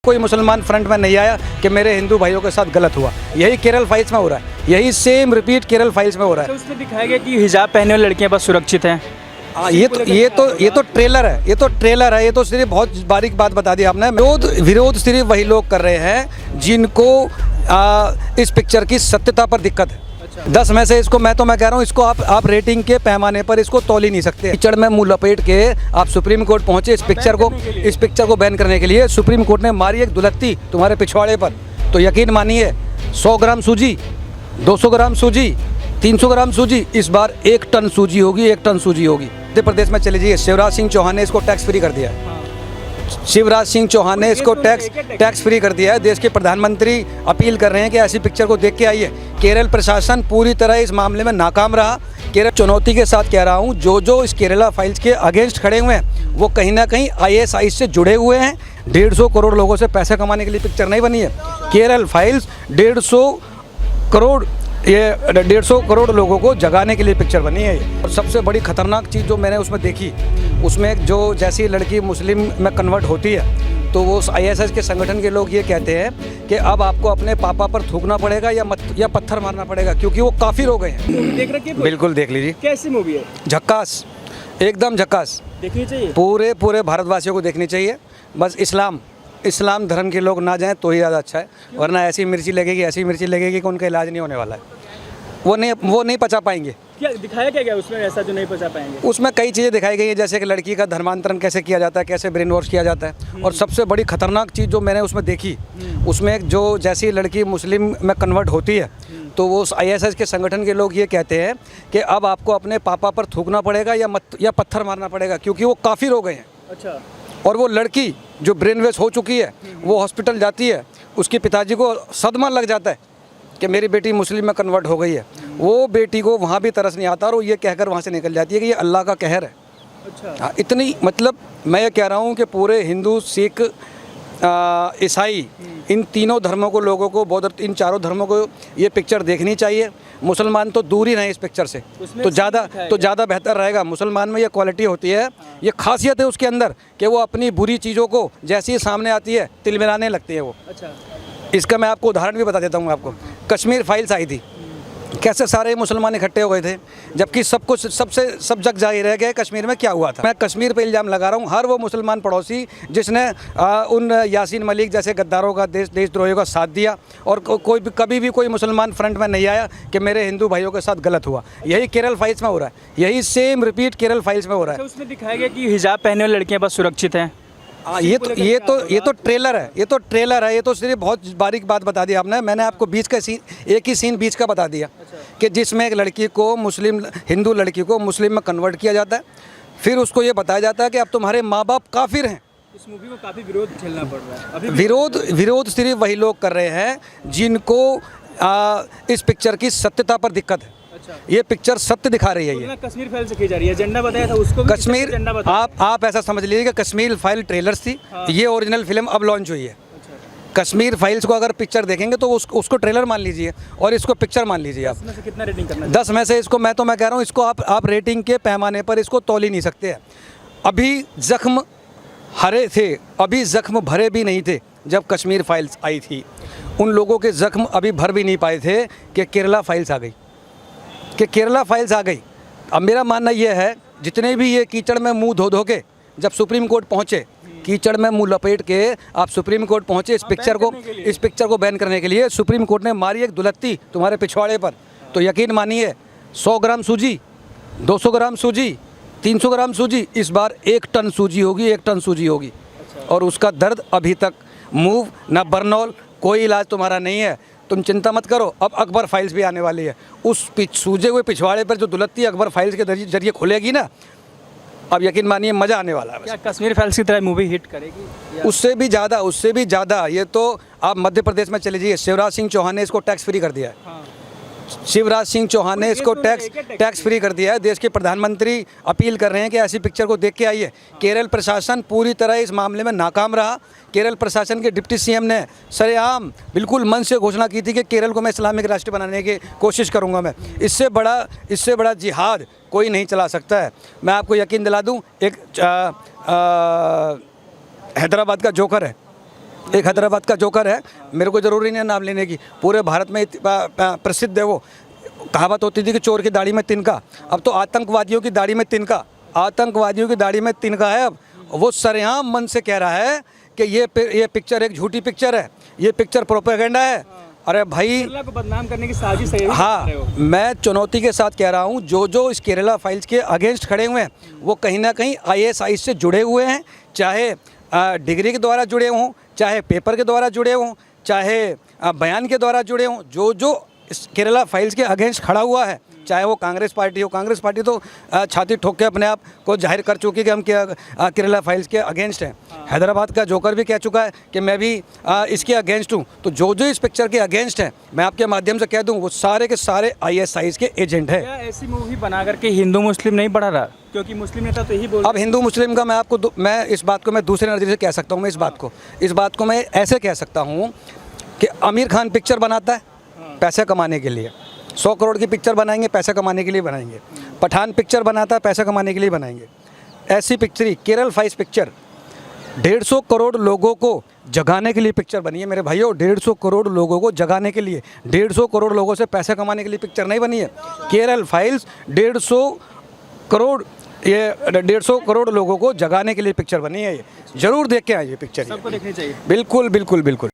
कोई मुसलमान फ्रंट में नहीं आया कि मेरे हिंदू भाइयों के साथ गलत हुआ। यही केरल फाइल्स में हो रहा है, यही सेम रिपीट केरल फाइल्स में हो रहा है। तो उसमें दिखाया गया कि हिजाब पहने वाली लड़कियां बस सुरक्षित हैं। ये तो ट्रेलर है, ये तो सिर्फ बहुत बारीक बात बता दी आपने। विरोध सिर्फ वही लोग कर रहे हैं जिनको इस पिक्चर की सत्यता पर दिक्कत है। 10 में से इसको मैं कह रहा हूँ, इसको आप रेटिंग के पैमाने पर इसको तौल ही नहीं सकते। कीचड़ में मुंह लपेट के आप सुप्रीम कोर्ट पहुंचे इस पिक्चर को बैन करने के लिए। सुप्रीम कोर्ट ने मारी एक दुलत्ती तुम्हारे पिछवाड़े पर, तो यकीन मानिए 100 ग्राम सूजी, 200 ग्राम सूजी, 300 ग्राम सूजी, इस बार 1 टन सूजी होगी, 1 टन सूजी होगी। मध्य प्रदेश में चले जाइए, शिवराज सिंह चौहान ने इसको टैक्स फ्री कर दिया है। शिवराज सिंह चौहान ने इसको टैक्स फ्री कर दिया है। देश के प्रधानमंत्री अपील कर रहे हैं कि ऐसी पिक्चर को देख के आइए। केरल प्रशासन पूरी तरह इस मामले में नाकाम रहा। केरल चुनौती के साथ कह रहा हूँ, जो इस केरला फाइल्स के अगेंस्ट खड़े हुए हैं वो कहीं ना कहीं ISI से जुड़े हुए हैं। 150 करोड़ लोगों से पैसे कमाने के लिए पिक्चर नहीं बनी है। केरल फाइल्स 150 करोड़ लोगों को जगाने के लिए पिक्चर बनी है। और सबसे बड़ी खतरनाक चीज़ जो मैंने उसमें देखी, उसमें जो जैसी लड़की मुस्लिम में कन्वर्ट होती है तो वो ISIS के संगठन के लोग ये कहते हैं कि अब आपको अपने पापा पर थूकना पड़ेगा या पत्थर मारना पड़ेगा, क्योंकि वो काफिर हो गए हैं। देख रखिए, बिल्कुल देख लीजिए, कैसी मूवी है, झक्कास, एकदम झक्कास, देखनी चाहिए। पूरे भारतवासियों को देखनी चाहिए। बस इस्लाम धर्म के लोग ना जाएं तो ही ज़्यादा अच्छा है, वरना ऐसी मिर्ची लगेगी कि उनका इलाज नहीं होने वाला है। वो नहीं पचा पाएंगे। क्या दिखाया क्या उसमें ऐसा जो नहीं पचा पाएंगे? उसमें कई चीज़ें दिखाई गई है, जैसे कि लड़की का धर्मांतरण कैसे किया जाता है, कैसे ब्रेन वॉश किया जाता है। और सबसे बड़ी खतरनाक चीज़ जो मैंने उसमें देखी, उसमें जो जैसी लड़की मुस्लिम में कन्वर्ट होती है तो वो ISIS के संगठन के लोग ये कहते हैं कि अब आपको अपने पापा पर थूकना पड़ेगा या पत्थर मारना पड़ेगा, क्योंकि वो काफिर हो गए हैं। अच्छा। और वो लड़की जो ब्रेन वॉश हो चुकी है वो हॉस्पिटल जाती है, उसके पिताजी को सदमा लग जाता है कि मेरी बेटी मुस्लिम में कन्वर्ट हो गई है। वो बेटी को वहाँ भी तरस नहीं आता और वो ये कहकर वहाँ से निकल जाती है कि ये अल्लाह का कहर है। अच्छा। हाँ, इतनी मतलब मैं ये कह रहा हूँ कि पूरे हिंदू, सिख, ईसाई, इन तीनों धर्मों को, लोगों को, बौद्ध, इन चारों धर्मों को ये पिक्चर देखनी चाहिए। मुसलमान तो दूर ही रहें इस पिक्चर से, तो ज़्यादा बेहतर रहेगा। मुसलमान में ये क्वालिटी होती है, ये खासियत है उसके अंदर कि वो अपनी बुरी चीज़ों को जैसे ही सामने आती है तिलमिलाने लगती है वो। अच्छा। इसका मैं आपको उदाहरण भी बता देता हूँ आपको। कश्मीर फाइल्स आई थी, कैसे सारे मुसलमान इकट्ठे हो गए थे, जबकि सब जग जाहिर है कि कश्मीर में क्या हुआ था। मैं कश्मीर पे इल्ज़ाम लगा रहा हूँ, हर वो मुसलमान पड़ोसी जिसने उन यासीन मलिक जैसे गद्दारों का, देशद्रोहियों का साथ दिया, और कभी भी कोई मुसलमान फ्रंट में नहीं आया कि मेरे हिंदू भाइयों के साथ गलत हुआ। यही केरल फाइल्स में हो रहा है, यही सेम रिपीट केरल फाइल्स में हो रहा है। उसमें दिखाया गया कि हिजाब पहने वाली लड़कियां बस सुरक्षित हैं। ये तो ट्रेलर है, ये तो सिर्फ बहुत बारीक बात बता दी आपने। मैंने आपको एक ही सीन बीच का बता दिया। अच्छा। कि जिसमें एक लड़की को हिंदू लड़की को मुस्लिम में कन्वर्ट किया जाता है, फिर उसको ये बताया जाता है कि अब तुम्हारे माँ बाप काफिर हैं। इस मूवी में काफ़ी विरोध झेलना पड़ रहा है। विरोध सिर्फ वही लोग कर रहे हैं जिनको इस पिक्चर की सत्यता पर दिक्कत है। अच्छा। ये पिक्चर सत्य दिखा रही है। ये कश्मीर फाइल से की जा रही है, एजेंडा बताया था उसको। कश्मीर, आप ऐसा समझ लीजिए कि कश्मीर फाइल ट्रेलर्स थी। हाँ। ये ओरिजिनल फिल्म अब लॉन्च हुई है। अच्छा। कश्मीर फाइल्स को अगर पिक्चर देखेंगे तो उसको ट्रेलर मान लीजिए और इसको पिक्चर मान लीजिए आप। 10 में से कितना रेटिंग करना? 10 में से इसको मैं कह रहा हूँ, इसको आप रेटिंग के पैमाने पर इसको तौल ही नहीं सकते। अभी जख्म हरे थे, अभी जख्म भरे भी नहीं थे जब कश्मीर फाइल्स आई थी। उन लोगों के जख्म अभी भर भी नहीं पाए थे कि केरला फाइल्स आ गई। अब मेरा मानना यह है, जितने भी ये कीचड़ में मुंह धो के जब सुप्रीम कोर्ट पहुँचे, कीचड़ में मुंह लपेट के आप सुप्रीम कोर्ट पहुँचे इस पिक्चर को बैन करने के लिए, सुप्रीम कोर्ट ने मारी एक दुलत्ती तुम्हारे पिछवाड़े पर, तो यकीन मानिए 100 ग्राम सूजी, 200 ग्राम सूजी, 300 ग्राम सूजी, इस बार 1 टन सूजी होगी, 1 टन सूजी होगी। और उसका दर्द अभी तक मूव ना बर्नौल, कोई इलाज तुम्हारा नहीं है। तुम चिंता मत करो, अब अकबर फाइल्स भी आने वाली है। उस सूजे हुए पिछवाड़े पर जो दुलत्ती अकबर फाइल्स के जरिए खुलेगी ना, अब यकीन मानिए मज़ा आने वाला है। क्या कश्मीर फाइल्स की तरह मूवी हिट करेगी? उससे भी ज़्यादा। ये तो आप मध्य प्रदेश में चले जाइए, शिवराज सिंह चौहान ने इसको टैक्स फ्री कर दिया है। हाँ। शिवराज सिंह चौहान ने इसको टैक्स फ्री कर दिया है। देश के प्रधानमंत्री अपील कर रहे हैं कि ऐसी पिक्चर को देख के आइए। केरल प्रशासन पूरी तरह इस मामले में नाकाम रहा। केरल प्रशासन के डिप्टी CM ने सरेआम बिल्कुल मन से घोषणा की थी कि केरल को मैं इस्लामिक राष्ट्र बनाने की कोशिश करूंगा। मैं इससे बड़ा जिहाद कोई नहीं चला सकता है। मैं आपको यकीन दिला दूं, एक हैदराबाद का जोकर है, एक हैदराबाद का जोकर है, मेरे को ज़रूरी नहीं है नाम लेने की, पूरे भारत में प्रसिद्ध है वो। कहावत होती थी कि चोर की दाढ़ी में तिनका, अब तो आतंकवादियों की दाढ़ी में तिनका, आतंकवादियों की दाढ़ी में तिनका है। अब वो सरेआम मन से कह रहा है कि ये पिक्चर एक झूठी पिक्चर है, ये पिक्चर प्रोपेगेंडा है। अरे भाई, केरला को बदनाम करने की साजिश है, यही हाँ, कर रहे हो। मैं चुनौती के साथ कह रहा हूँ, जो इस केरला फाइल्स के अगेंस्ट खड़े हुए हैं वो कहीं ना कहीं ISI से जुड़े हुए हैं, चाहे डिग्री के द्वारा जुड़े हों, चाहे पेपर के द्वारा जुड़े हों, चाहे बयान के द्वारा जुड़े हों। जो इस केरला फाइल्स के अगेंस्ट खड़ा हुआ है, चाहे वो कांग्रेस पार्टी हो, कांग्रेस पार्टी तो छाती ठोक के अपने आप को जाहिर कर चुकी है कि हम केरला फाइल्स के अगेंस्ट हैं। हैदराबाद का जोकर भी कह चुका है कि मैं भी इसके अगेंस्ट हूँ। तो जो इस पिक्चर के अगेंस्ट हैं, मैं आपके माध्यम से कह दूँ, वो सारे के सारे ISIs के एजेंट हैं। क्या ऐसी मूवी बना करके हिंदू मुस्लिम नहीं बढ़ा रहा? क्योंकि मुस्लिम नेता तो यही बोल अब हिंदू मुस्लिम का मैं इस बात को मैं दूसरे नज़रिए से कह सकता हूँ। इस बात को मैं ऐसे कह सकता हूँ कि आमिर खान पिक्चर बनाता है पैसे कमाने के लिए, 100 करोड़ की पिक्चर बनाएंगे, पैसे कमाने के लिए बनाएंगे। पठान पिक्चर बनाता है, पैसे कमाने के लिए बनाएंगे। ऐसी पिक्चर ही केरल फाइल्स पिक्चर 150 करोड़ लोगों को जगाने के लिए पिक्चर बनी है मेरे भाइयों। 150 करोड़ लोगों को जगाने के लिए, 150 करोड़ लोगों से पैसे कमाने के लिए पिक्चर नहीं बनी है। केरल फाइल्स 150 करोड़ लोगों को जगाने के लिए पिक्चर बनी है। ये जरूर देख के आइए पिक्चर, सबको देखनी चाहिए। बिल्कुल बिल्कुल बिल्कुल।